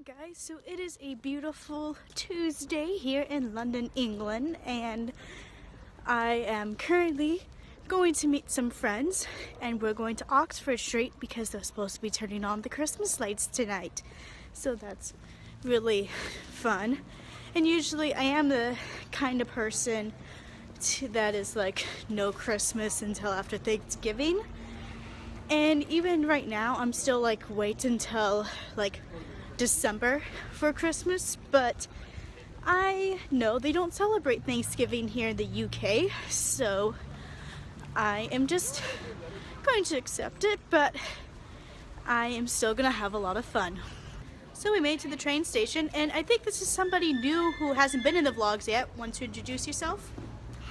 Guys, so it is a beautiful Tuesday here in London, England, and I am currently going to meet some friends, and we're going to Oxford Street because they're supposed to be turning on the Christmas lights tonight. So that's really fun. And usually I am the kind of person that is like no Christmas until after Thanksgiving. And even right now I'm still like wait until like December for Christmas, but I know they don't celebrate Thanksgiving here in the UK, so I am just going to accept it, but I am still gonna have a lot of fun. So we made it to the train station, and I think this is somebody new who hasn't been in the vlogs yet. Want to introduce yourself?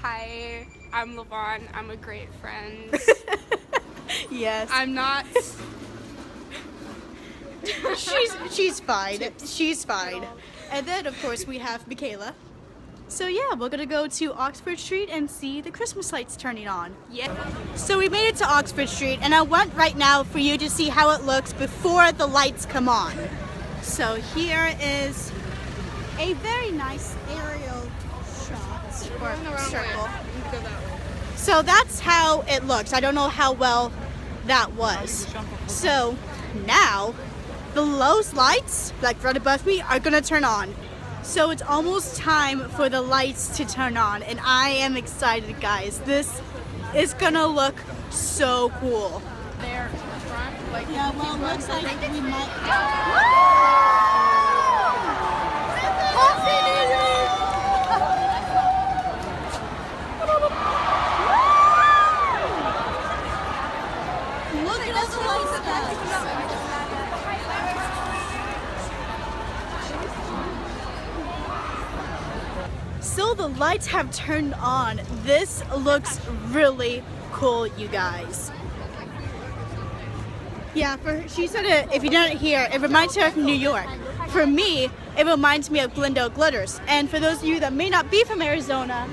Hi, I'm Lavon. I'm a great friend. Yes. I'm not. She's fine. She's fine. And then of course we have Michaela. So yeah, we're gonna go to Oxford Street and see the Christmas lights turning on. Yeah. So we made it to Oxford Street, and I want right now for you to see how it looks before the lights come on. So here is a very nice aerial shot or circle. So that's how it looks. I don't know how well that was. So now those lights, like right above me, are gonna turn on. So it's almost time for the lights to turn on, and I am excited, guys. This is gonna look so cool. There in the front, like Yeah, well, it looks like we might. Happy New Year! Look at all the lights, guys. So the lights have turned on. This looks really cool, you guys. Yeah, she said it, if you didn't hear, it reminds her of New York. For me, it reminds me of Glendale Glitters. And for those of you that may not be from Arizona,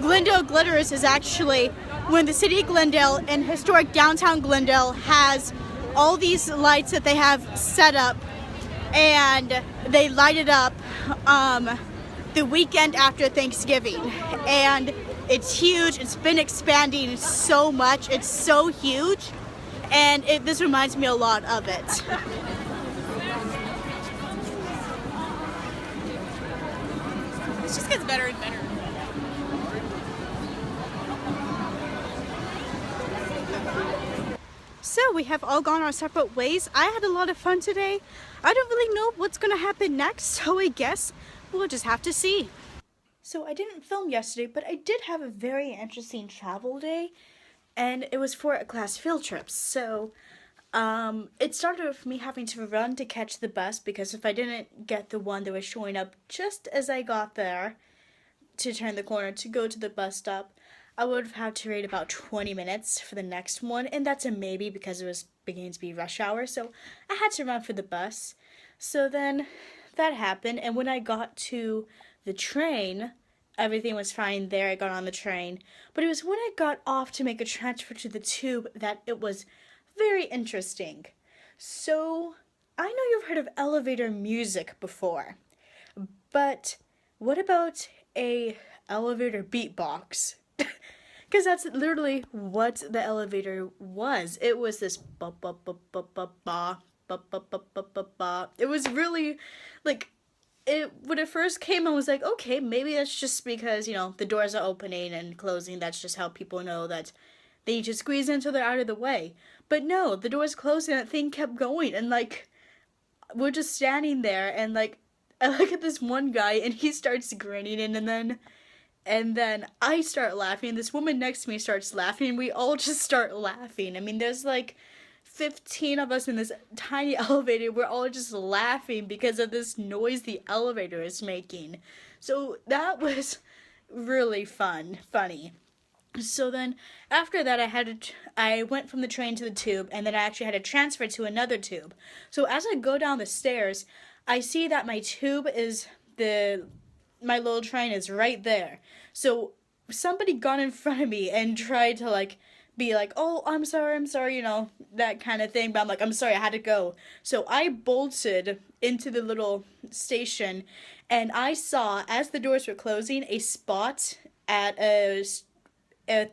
Glendale Glitters is actually when the city of Glendale and historic downtown Glendale has all these lights that they have set up, and they light it up the weekend after Thanksgiving. And it's huge. It's been expanding so much. It's so huge. And this reminds me a lot of it. it just gets better and better. So we have all gone our separate ways. I had a lot of fun today. I don't really know what's gonna happen next, so I guess we'll just have to see. So I didn't film yesterday, but I did have a very interesting travel day, and it was for a class field trip. So it started with me having to run to catch the bus, because if I didn't get the one that was showing up just as I got there to turn the corner to go to the bus stop, I would have had to wait about 20 minutes for the next one, and that's a maybe because it was beginning to be rush hour, so I had to run for the bus. So then that happened, and when I got to the train, everything was fine there. I got on the train, but it was when I got off to make a transfer to the tube that it was very interesting. So I know you've heard of elevator music before, but what about a elevator beatbox? Because that's literally what the elevator was. It was this ba ba ba ba ba ba ba ba ba ba ba ba. It was really like when it first came, I was like, okay, maybe that's just because, you know, the doors are opening and closing. That's just how people know that they need to squeeze in until they're out of the way. But no, the doors closed and that thing kept going, and like we're just standing there, and like I look at this one guy and he starts grinning, and then I start laughing. This woman next to me starts laughing. We all just start laughing. I mean, there's like 15 of us in this tiny elevator. We're all just laughing because of this noise the elevator is making. So that was really funny. So then after that, I went from the train to the tube, and then I actually had to transfer to another tube. So as I go down the stairs, I see that my tube is my little train is right there. So somebody got in front of me and tried to like be like, oh, I'm sorry, that kind of thing. But I'm like, I'm sorry, I had to go. So I bolted into the little station, and I saw, as the doors were closing, a spot at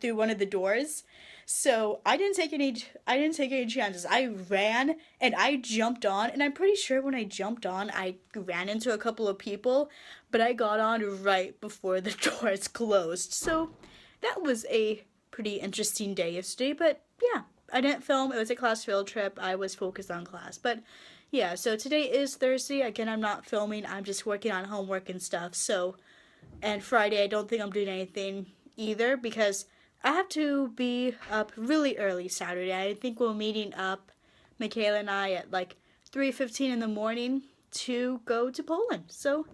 through one of the doors. So I didn't take any chances. I ran and I jumped on, and I'm pretty sure when I jumped on, I ran into a couple of people, but I got on right before the doors closed. So that was a pretty interesting day yesterday, but yeah, I didn't film. It was a class field trip. I was focused on class. But yeah, so today is Thursday. Again, I'm not filming. I'm just working on homework and stuff. So, and Friday, I don't think I'm doing anything either because I have to be up really early Saturday. I think we're meeting up, Michaela and I, at like 3:15 in the morning to go to Poland. So,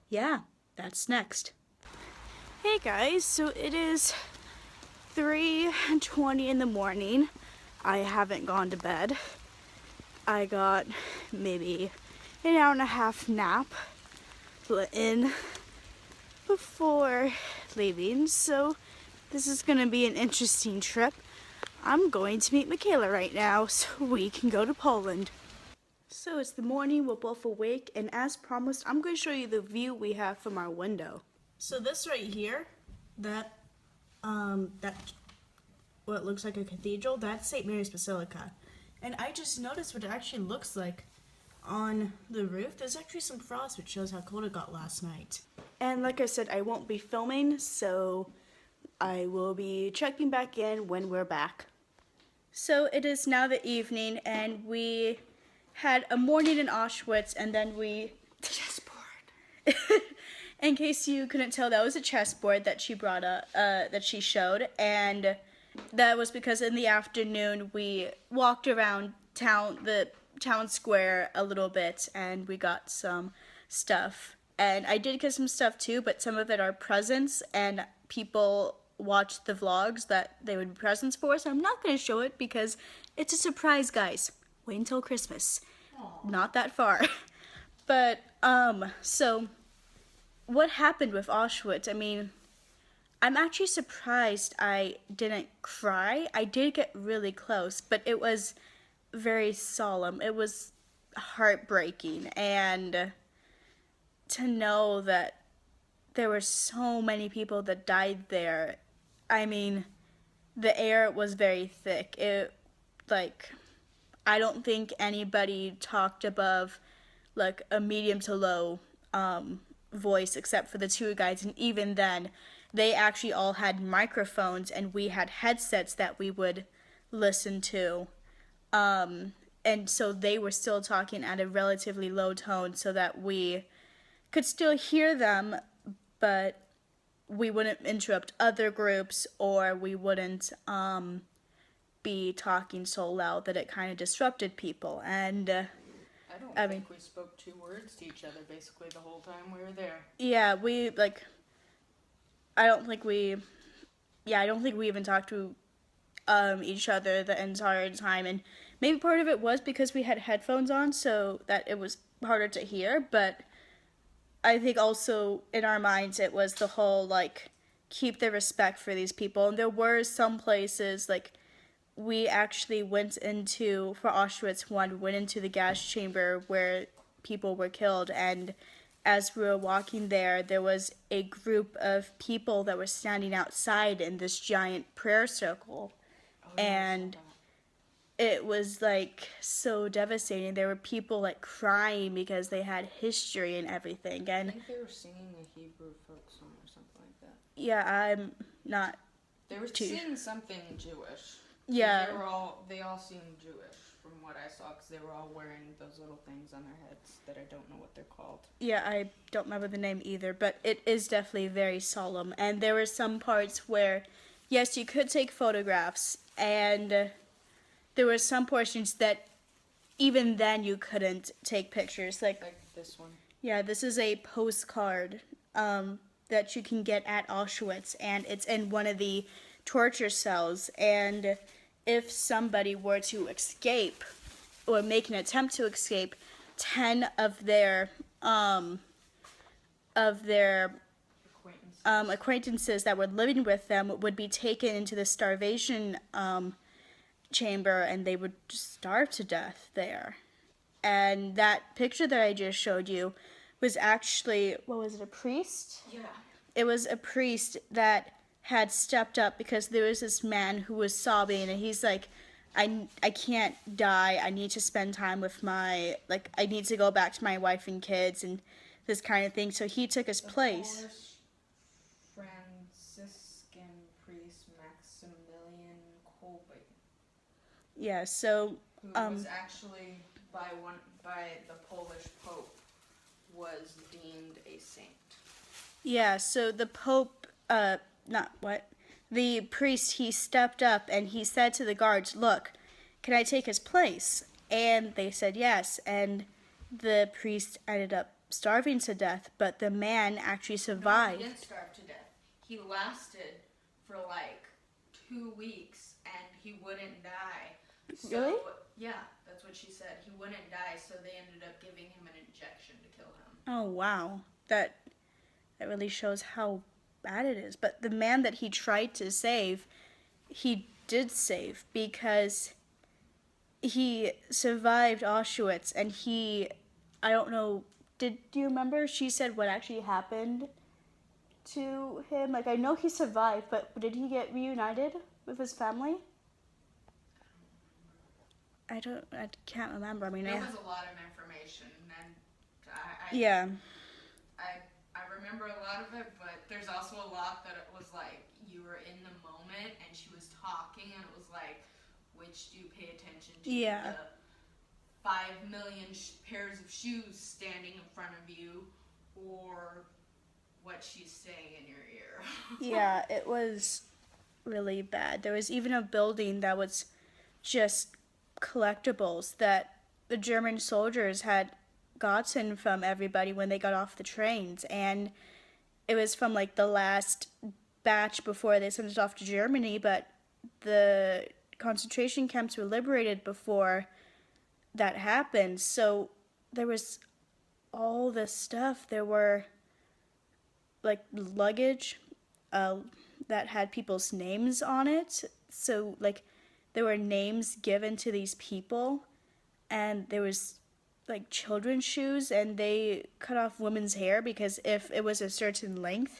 yeah, that's next. Hey guys, so it is 3:20 in the morning. I haven't gone to bed. I got maybe an hour and a half nap in before leaving, so this is gonna be an interesting trip. I'm going to meet Michaela right now so we can go to Poland. So it's the morning, we're both awake, and as promised, I'm going to show you the view we have from our window. So this right here, that what looks like a cathedral, that's St. Mary's Basilica. And I just noticed what it actually looks like on the roof. There's actually some frost, which shows how cold it got last night. And like I said, I won't be filming, so I will be checking back in when we're back. So it is now the evening, and we had a morning in Auschwitz, and then we... The chessboard! In case you couldn't tell, that was a chessboard that she brought up, that she showed, and that was because in the afternoon we walked around the town square a little bit, and we got some stuff. And I did get some stuff too, but some of it are presents, and people watched the vlogs that they would be presents for, so I'm not going to show it because it's a surprise, guys. Wait until Christmas. Aww. Not that far. But, so what happened with Auschwitz? I mean, I'm actually surprised I didn't cry. I did get really close, but it was very solemn. It was heartbreaking, and to know that there were so many people that died there. I mean, the air was very thick. I don't think anybody talked above, like, a medium to low voice except for the two guys, and even then, they actually all had microphones, and we had headsets that we would listen to. And so they were still talking at a relatively low tone so that we could still hear them, but we wouldn't interrupt other groups, or we wouldn't be talking so loud that it kind of disrupted people. And I don't think we spoke 2 words to each other basically the whole time we were there. Yeah, I don't think we even talked to each other the entire time, and maybe part of it was because we had headphones on so that it was harder to hear, but I think also in our minds it was the whole, like, keep the respect for these people. And there were some places, like, we actually went into, for Auschwitz 1, went into the gas chamber where people were killed, and as we were walking there, there was a group of people that were standing outside in this giant prayer circle. Oh, yeah, and it was, like, so devastating. There were people, like, crying because they had history and everything. And I think they were singing a Hebrew folk song or something like that. Yeah, I'm not. They were singing something Jewish. Yeah. They all seemed Jewish from what I saw, because they were all wearing those little things on their heads that I don't know what they're called. Yeah, I don't remember the name either, but it is definitely very solemn. And there were some parts where, yes, you could take photographs, and there were some portions that even then you couldn't take pictures. Like this one. Yeah, this is a postcard that you can get at Auschwitz, and it's in one of the torture cells. And if somebody were to escape or make an attempt to escape, 10 of their acquaintances that were living with them would be taken into the starvation chamber, and they would just starve to death there. And that picture that I just showed you was actually, what was it, a priest? Yeah. It was a priest that had stepped up because there was this man who was sobbing, and he's like, I can't die. I need to spend time with I need to go back to my wife and kids and this kind of thing. So he took his place. Polish Franciscan priest Maximilian Kolbe. Yeah, so who was actually by the Polish Pope was deemed a saint. yeah, so the Pope, the priest, he stepped up and he said to the guards, "Look, can I take his place?" And they said yes, and the priest ended up starving to death, but the man actually survived. No, he didn't starve to death. He lasted for like 2 weeks and he wouldn't die. So, really? Yeah, that's what she said. He wouldn't die, so they ended up giving him an injection to kill him. Oh, wow. That really shows how bad it is. But the man that he tried to save, he did save, because he survived Auschwitz, and I don't know, do you remember she said what actually happened to him? Like, I know he survived, but did he get reunited with his family? I can't remember. I mean, there was a lot of information, and yeah. I remember a lot of it, but there's also a lot that it was like you were in the moment and she was talking and it was like, which do you pay attention to? Yeah. The 5 million pairs of shoes standing in front of you, or what she's saying in your ear. Yeah, it was really bad. There was even a building that was just collectibles that the German soldiers had gotten from everybody when they got off the trains, and it was from like the last batch before they sent it off to Germany, but the concentration camps were liberated before that happened. So there was all this stuff. There were like luggage that had people's names on it. So like there were names given to these people, and there was like children's shoes, and they cut off women's hair because if it was a certain length,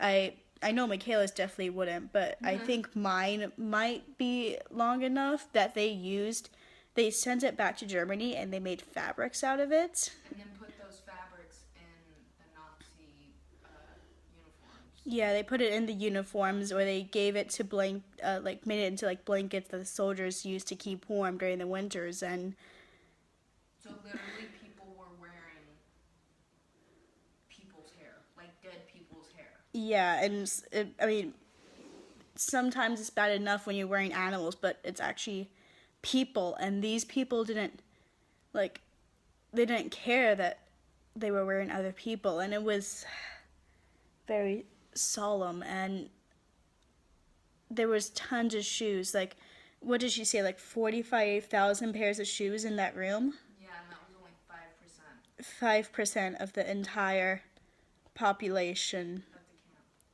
I know Michaela's definitely wouldn't, but I think mine might be long enough that they sent it back to Germany and they made fabrics out of it. And then put those fabrics in the Nazi uniforms. Yeah, they put it in the uniforms, or they gave it to made it into like blankets that the soldiers used to keep warm during the winters. And so literally people were wearing people's hair, like dead people's hair. yeah, and I mean, sometimes it's bad enough when you're wearing animals, but it's actually people, and these people didn't care that they were wearing other people, and it was very solemn. And there was tons of shoes. Like, what did she say? Like 45,000 pairs of shoes in that room. Yeah, and that was only 5% of the entire population at the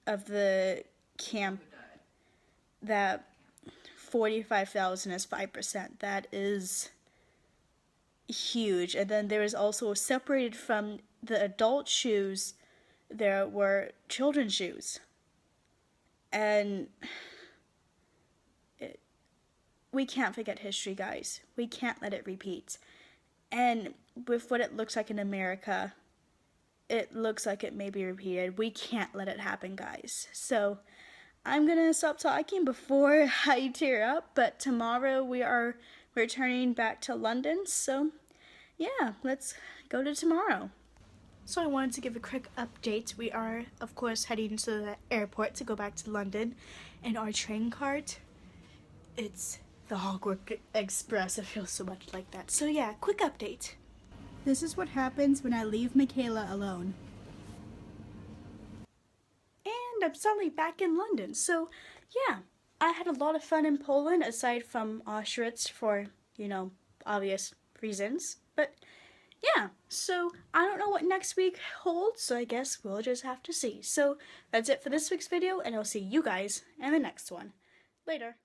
camp. of the camp. Who died. That 45,000 is 5%. That is huge. And then there is also separated from the adult shoes, there were children's shoes. And we can't forget history, guys. We can't let it repeat. And with what it looks like in America, it looks like it may be repeated. We can't let it happen, guys. So I'm going to stop talking before I tear up, but tomorrow we are returning back to London. So yeah, let's go to tomorrow. So I wanted to give a quick update. We are, of course, heading to the airport to go back to London. And our train card, it's the Hogwarts Express. It feels so much like that. So yeah, quick update. This is what happens when I leave Michaela alone. And I'm suddenly back in London. So yeah, I had a lot of fun in Poland, aside from Auschwitz for, obvious reasons. But yeah, so I don't know what next week holds, so I guess we'll just have to see. So that's it for this week's video, and I'll see you guys in the next one. Later.